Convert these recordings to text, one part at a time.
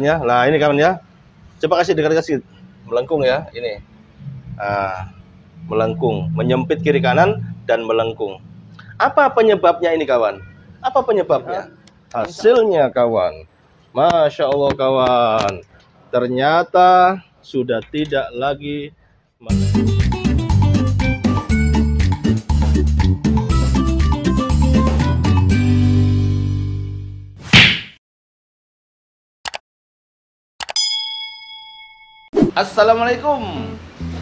Ya, nah ini kawan ya, coba kasih dekat-dekat melengkung ya, ini melengkung, menyempit kiri kanan dan melengkung. Apa penyebabnya ini kawan? Apa penyebabnya? Hasilnya kawan, Masya Allah kawan, ternyata sudah tidak lagi Assalamualaikum.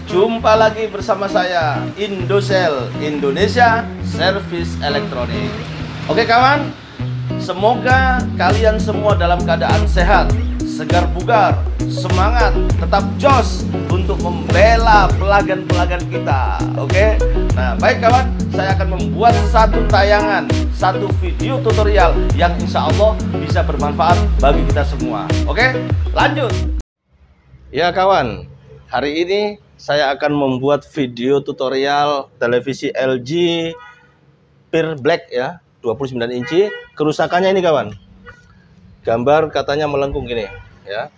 Jumpa lagi bersama saya Indosel Indonesia Service Elektronik. Oke kawan, semoga kalian semua dalam keadaan sehat, segar bugar, semangat, tetap jos untuk membela pelanggan-pelanggan kita. Oke. Nah, baik kawan, saya akan membuat satu tayangan, satu video tutorial yang insya Allah bisa bermanfaat bagi kita semua. Oke, lanjut. Ya kawan, hari ini saya akan membuat video tutorial televisi LG Peer Black ya, 29 inci. Kerusakannya ini kawan, gambar katanya melengkung gini ya.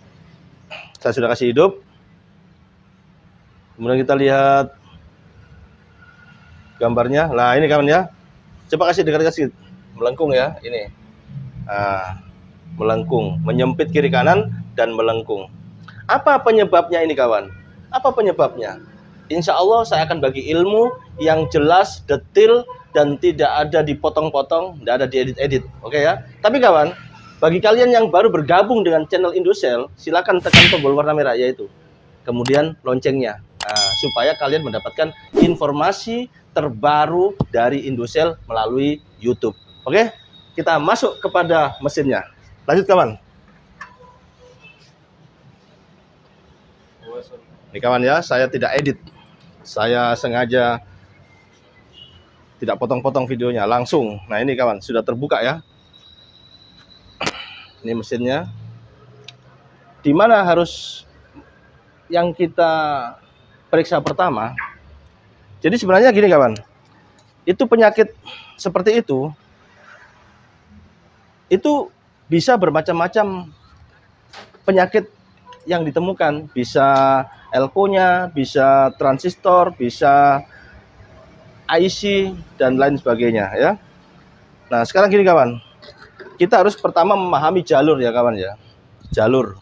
Saya sudah kasih hidup. Kemudian kita lihat gambarnya. Nah ini kawan ya, coba kasih dekat-dekat melengkung ya, ini melengkung, menyempit kiri kanan dan melengkung. Apa penyebabnya ini kawan? Apa penyebabnya? Insya Allah saya akan bagi ilmu yang jelas, detail, dan tidak ada dipotong-potong, tidak ada diedit-edit. Oke ya? Tapi kawan, bagi kalian yang baru bergabung dengan channel Indosel, silakan tekan tombol warna merah yaitu. Kemudian loncengnya, supaya kalian mendapatkan informasi terbaru dari Indosel melalui YouTube. Oke? Kita masuk kepada mesinnya. Lanjut kawan. Ini kawan ya, saya tidak edit, saya sengaja tidak potong-potong videonya, langsung. Nah ini kawan, sudah terbuka ya. Ini mesinnya. Dimana harus yang kita periksa pertama. Jadi sebenarnya gini kawan, itu penyakit seperti itu bisa bermacam-macam penyakit yang ditemukan, bisa elko-nya, bisa transistor, bisa IC dan lain sebagainya ya. Nah, sekarang gini kawan. Kita harus pertama memahami jalur ya kawan ya. Jalur.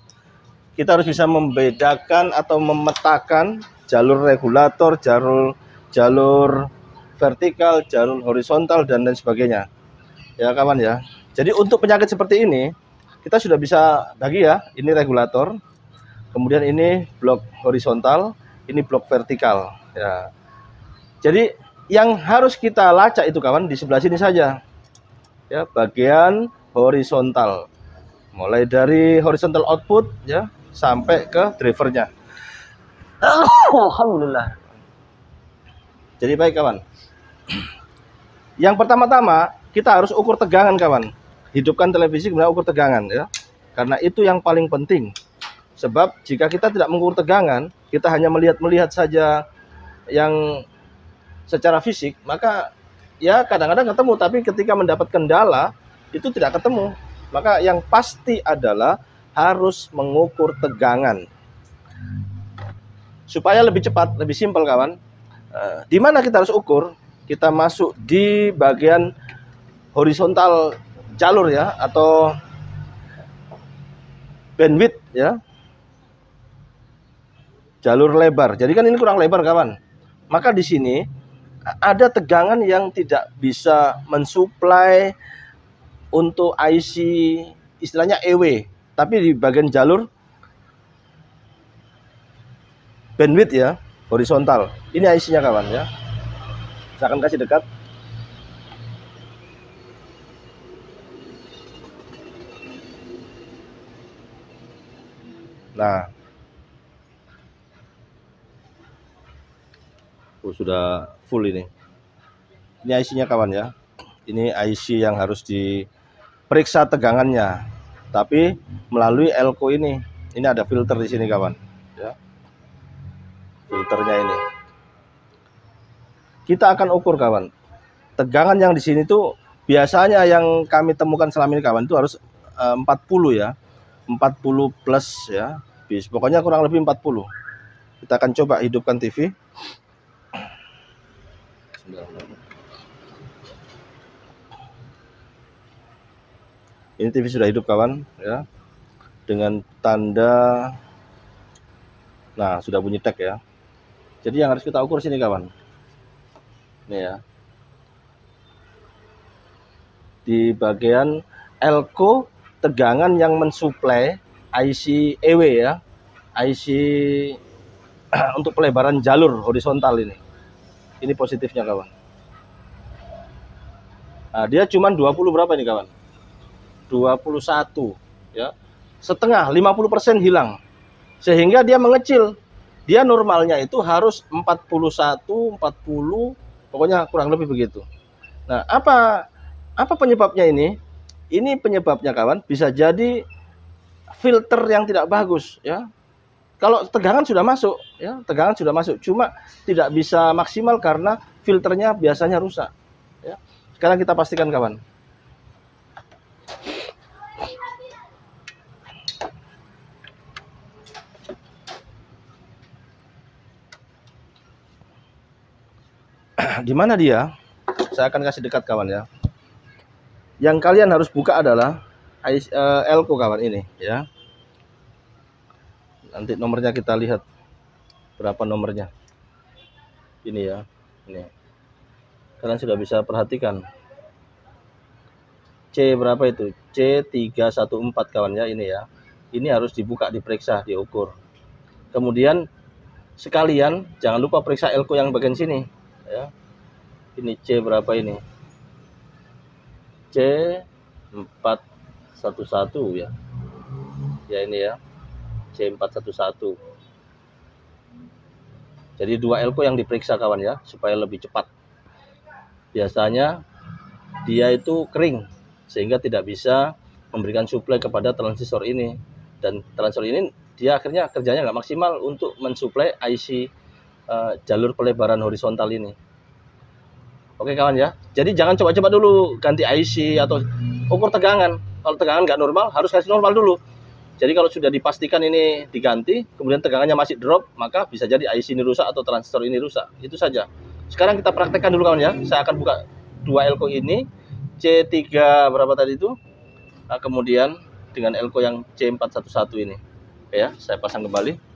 Kita harus bisa membedakan atau memetakan jalur regulator, jalur vertikal, jalur horizontal dan lain sebagainya. Ya kawan ya. Jadi untuk penyakit seperti ini kita sudah bisa bagi ya, ini regulator. Kemudian ini blok horizontal, ini blok vertikal ya. Jadi yang harus kita lacak itu kawan di sebelah sini saja. Ya, bagian horizontal. Mulai dari horizontal output ya sampai ke drivernya. Alhamdulillah. Jadi baik kawan. Yang pertama-tama kita harus ukur tegangan kawan. Hidupkan televisi kemudian ukur tegangan ya. Karena itu yang paling penting. Sebab jika kita tidak mengukur tegangan, kita hanya melihat saja yang secara fisik, maka ya kadang-kadang ketemu, tapi ketika mendapat kendala itu tidak ketemu. Maka yang pasti adalah harus mengukur tegangan. Supaya lebih cepat, lebih simpel kawan. Di mana kita harus ukur? Kita masuk di bagian horizontal jalur ya, atau bandwidth ya. Jalur lebar. Jadi kan ini kurang lebar kawan. Maka di sini ada tegangan yang tidak bisa mensuplai untuk IC istilahnya EW, tapi di bagian jalur bandwidth ya, horizontal. Ini IC-nya kawan ya. Saya akan kasih dekat. Nah, sudah full ini. Ini IC-nya kawan ya. Ini IC yang harus diperiksa tegangannya. Tapi melalui elko ini. Ini ada filter di sini kawan. Ya. Filternya ini. Kita akan ukur kawan. Tegangan yang di sini tuh biasanya yang kami temukan selama ini kawan itu harus 40 ya. 40 plus ya. Pokoknya kurang lebih 40. Kita akan coba hidupkan TV. Ini TV sudah hidup kawan ya. Dengan tanda, nah sudah bunyi tag ya. Jadi yang harus kita ukur sini kawan. Ini ya. Di bagian elko tegangan yang mensuplai IC EW ya. IC untuk pelebaran jalur horizontal ini. Ini positifnya kawan. Nah, dia cuma 20 berapa ini kawan? 21 ya. Setengah, 50% hilang. Sehingga dia mengecil. Dia normalnya itu harus 41, 40, pokoknya kurang lebih begitu. Nah, apa penyebabnya ini? Ini penyebabnya kawan, bisa jadi filter yang tidak bagus ya. Kalau tegangan sudah masuk ya, tegangan sudah masuk, cuma tidak bisa maksimal karena filternya biasanya rusak ya. Sekarang kita pastikan kawan. Di mana dia? Saya akan kasih dekat kawan ya. Yang kalian harus buka adalah elko kawan ini ya. Nanti nomornya kita lihat berapa nomornya. Ini ya. Ini. Kalian sudah bisa perhatikan. C berapa itu? C314 kawan ya, ini ya. Ini harus dibuka, diperiksa, diukur. Kemudian sekalian jangan lupa periksa elko yang bagian sini ya. Ini C berapa ini? C411 ya. Ya ini ya. C411. Jadi dua elko yang diperiksa kawan ya, supaya lebih cepat. Biasanya dia itu kering sehingga tidak bisa memberikan suplai kepada transistor ini, dan transistor ini dia akhirnya kerjanya nggak maksimal untuk mensuplai IC jalur pelebaran horizontal ini. Oke kawan ya, jadi jangan coba-coba dulu ganti IC atau ukur tegangan. Kalau tegangan nggak normal, harus kasih normal dulu. Jadi kalau sudah dipastikan ini diganti, kemudian tegangannya masih drop, maka bisa jadi IC ini rusak atau transistor ini rusak. Itu saja. Sekarang kita praktekkan dulu kawan ya. Saya akan buka dua elko ini, C3 berapa tadi itu, nah, kemudian dengan elko yang C411 ini. Oke ya, saya pasang kembali.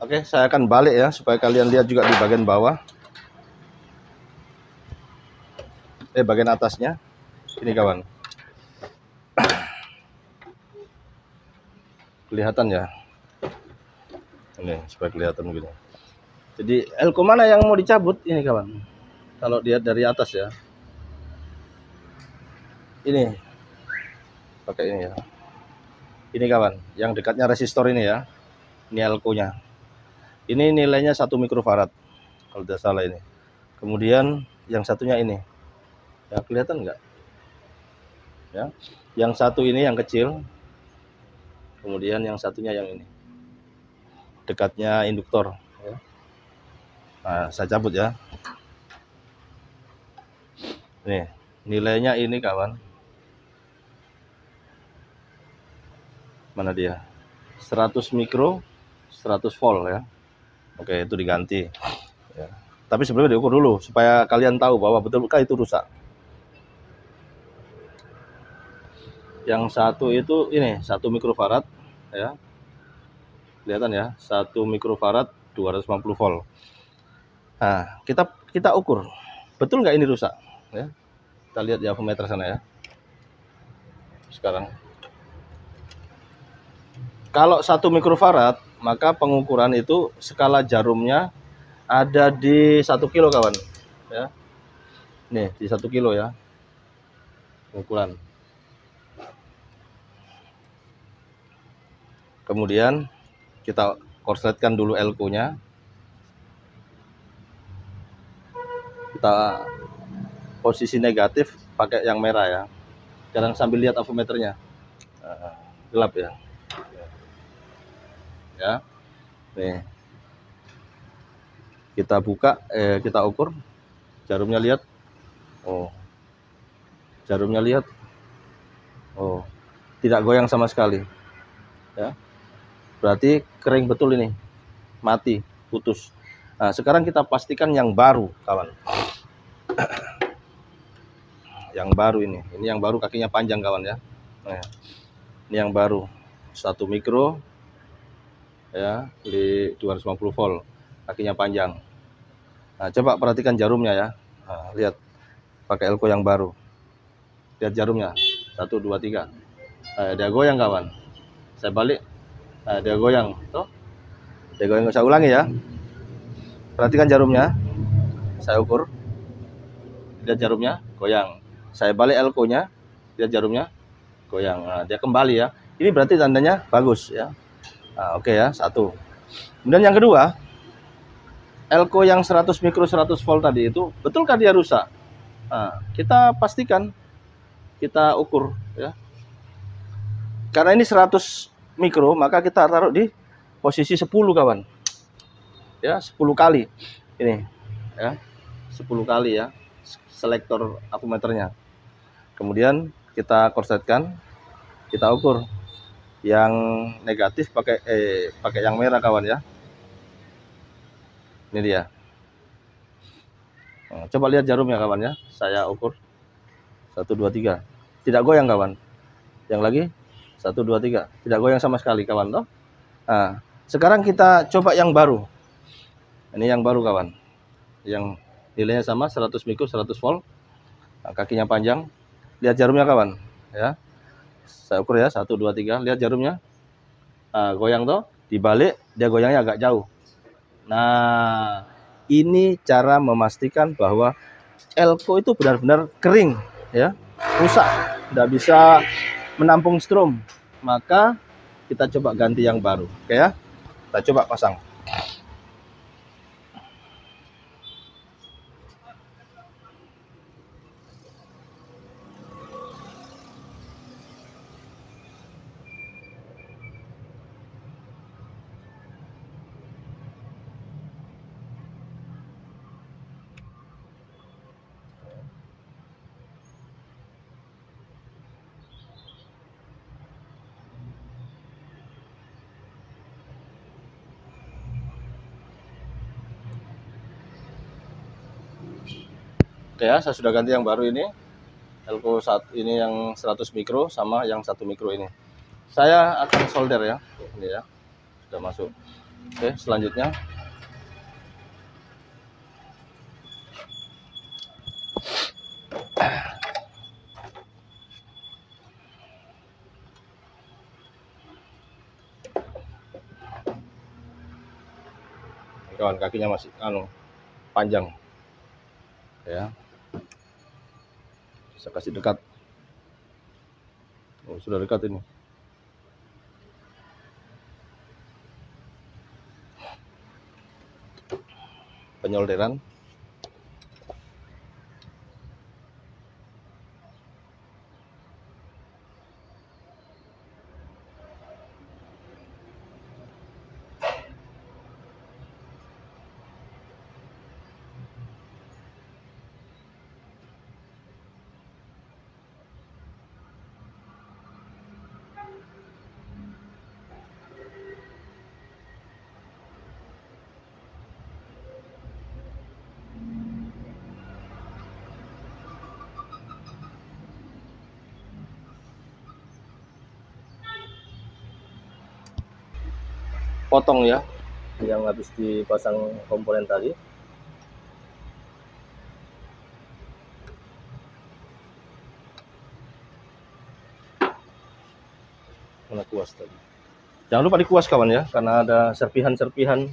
Oke, saya akan balik ya supaya kalian lihat juga di bagian bawah. Bagian atasnya. Ini kawan. Kelihatan ya. Ini supaya kelihatan begini. Jadi elko mana yang mau dicabut ini kawan? Kalau lihat dari atas ya. Ini. Pakai ini ya. Ini kawan, yang dekatnya resistor ini ya. Ini elko-nya. Ini nilainya 1 mikrofarad kalau tidak salah ini. Kemudian yang satunya ini. Ya, kelihatan enggak? Ya. Yang satu ini yang kecil. Kemudian yang satunya yang ini. Dekatnya induktor ya. Nah, saya cabut ya. Nih, nilainya ini kawan. Mana dia? 100 mikro, 100 volt ya. Oke, itu diganti ya. Tapi sebelumnya diukur dulu supaya kalian tahu bahwa betulkah itu rusak. Yang satu itu ini 1 mikrofarad ya. Kelihatan ya, 1 mikrofarad 250 volt. Nah, kita ukur. Betul nggak ini rusak? Ya. Kita lihat di avometer sana ya. Sekarang. Kalau 1 mikrofarad, maka pengukuran itu skala jarumnya ada di 1 kilo kawan. Ya. Nih, di 1 kilo ya. Pengukuran. Kemudian kita korsletkan dulu elko-nya. Kita posisi negatif pakai yang merah ya. Jangan sambil lihat avometernya. Gelap ya. Ya. Nih. Kita buka, kita ukur. Jarumnya lihat. Oh. Jarumnya lihat. Oh. Tidak goyang sama sekali. Ya. Berarti kering betul ini. Mati, putus. Nah, sekarang kita pastikan yang baru, kawan. Yang baru ini yang baru, kakinya panjang kawan ya. Nah, ini yang baru 1 mikro ya, di 250 volt, kakinya panjang. Nah, coba perhatikan jarumnya ya. Nah, lihat pakai elko yang baru, lihat jarumnya 1 2 3. Dia goyang kawan. Saya balik, dia goyang tuh, dia goyang. Saya ulangi ya, perhatikan jarumnya, saya ukur, lihat jarumnya goyang. Saya balik elko-nya, lihat jarumnya goyang. Nah, dia kembali ya. Ini berarti tandanya bagus ya. Nah, oke ya, 1. Kemudian yang kedua, elko yang 100 mikro 100 volt tadi itu betulkah dia rusak? Nah, kita pastikan, kita ukur ya. Karena ini 100 mikro, maka kita taruh di posisi 10 kawan. Ya, 10 kali. Ini ya. 10 kali ya selektor avometernya. Kemudian kita korsetkan, kita ukur. Yang negatif pakai yang merah kawan ya. Ini dia. Nah, coba lihat jarumnya kawan ya. Saya ukur 1 2 3. Tidak goyang kawan. Yang lagi 1 2 3. Tidak goyang sama sekali kawan toh. Nah, sekarang kita coba yang baru. Ini yang baru kawan. Yang nilainya sama 100 mikro 100 volt. Nah, kakinya panjang. Lihat jarumnya kawan ya. Saya ukur ya 1 2 3. Lihat jarumnya. Nah, goyang toh. Dibalik dia goyangnya agak jauh. Nah, ini cara memastikan bahwa elko itu benar-benar kering ya, rusak, tidak bisa menampung strom. Maka kita coba ganti yang baru. Oke ya, kita coba pasang. Oke ya, saya sudah ganti yang baru ini. Elko ini yang 100 mikro sama yang 1 mikro ini. Saya akan solder ya. Ini ya. Sudah masuk. Oke, selanjutnya kawan, kakinya masih panjang ya. Saya kasih dekat. Oh, sudah dekat ini. Penyolderan. potong ya, yang habis dipasang komponen tadi. Mana kuas tadi? Jangan lupa dikuas kawan ya, karena ada serpihan-serpihan.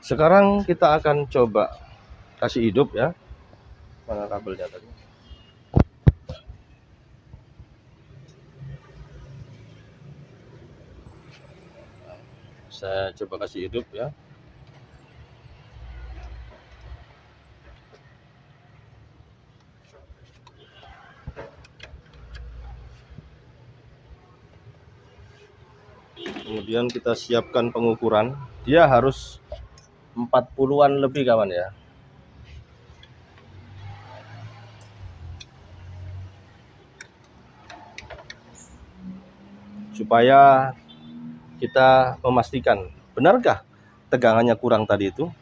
Sekarang kita akan coba kasih hidup ya. Mana kabelnya tadi? Saya coba kasih hidup ya. Kemudian kita siapkan pengukuran. Dia harus 40-an lebih kawan ya. Supaya kita memastikan benarkah tegangannya kurang tadi itu.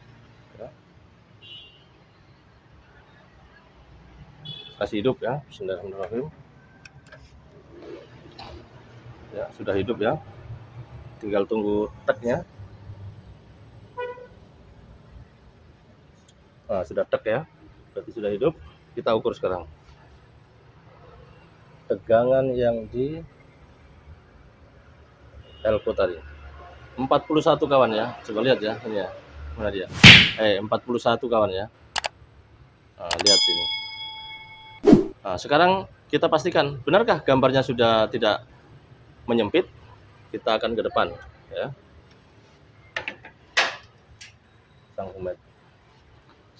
Kasih hidup ya. Bismillahirrahmanirrahim. Ya, sudah hidup ya. Tinggal tunggu teknya. Nah, sudah tek ya. Berarti sudah hidup. Kita ukur sekarang. Tegangan yang di elko tadi 41 kawan ya. Coba lihat ya, ini ya. Mana dia? 41 kawan ya. Nah, lihat ini. Nah, sekarang kita pastikan benarkah gambarnya sudah tidak menyempit. Kita akan ke depan ya. Sang pemet.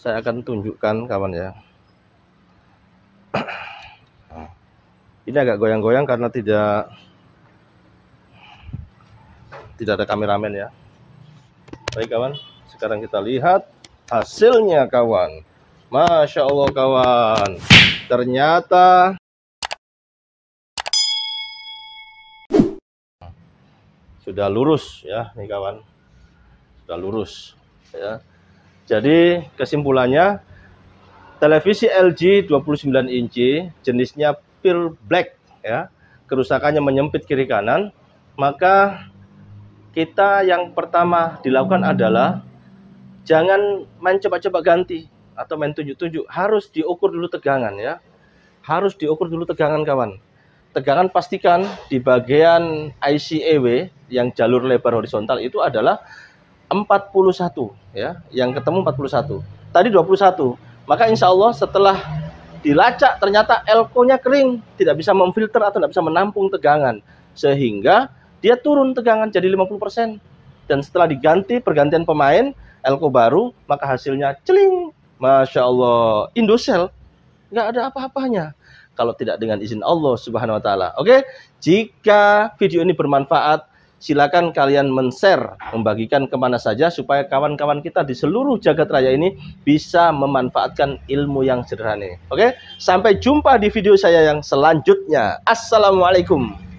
Saya akan tunjukkan kawan ya. Nah, ini agak goyang-goyang karena tidak ada kameramen ya. Baik kawan, sekarang kita lihat hasilnya kawan. Masya Allah kawan, ternyata sudah lurus ya nih kawan, sudah lurus ya. Jadi kesimpulannya, televisi LG 29 inci jenisnya pure black ya, kerusakannya menyempit kiri kanan. Maka kita yang pertama dilakukan adalah jangan main coba-coba ganti atau main tunjuk-tunjuk, harus diukur dulu tegangan ya. Harus diukur dulu tegangan kawan. Tegangan pastikan di bagian IC EW yang jalur lebar horizontal itu adalah 41 ya, yang ketemu 41. Tadi 21. Maka insya Allah setelah dilacak ternyata elko-nya kering, tidak bisa memfilter atau tidak bisa menampung tegangan, sehingga dia turun tegangan jadi 50%. Dan setelah diganti pergantian pemain elko baru, maka hasilnya celing, Masya Allah, Indosel nggak ada apa-apanya kalau tidak dengan izin Allah Subhanahu wa Ta'ala. Oke, jika video ini bermanfaat, silakan kalian men-share, membagikan kemana saja supaya kawan-kawan kita di seluruh jagat raya ini bisa memanfaatkan ilmu yang sederhana. Oke, sampai jumpa di video saya yang selanjutnya. Assalamualaikum.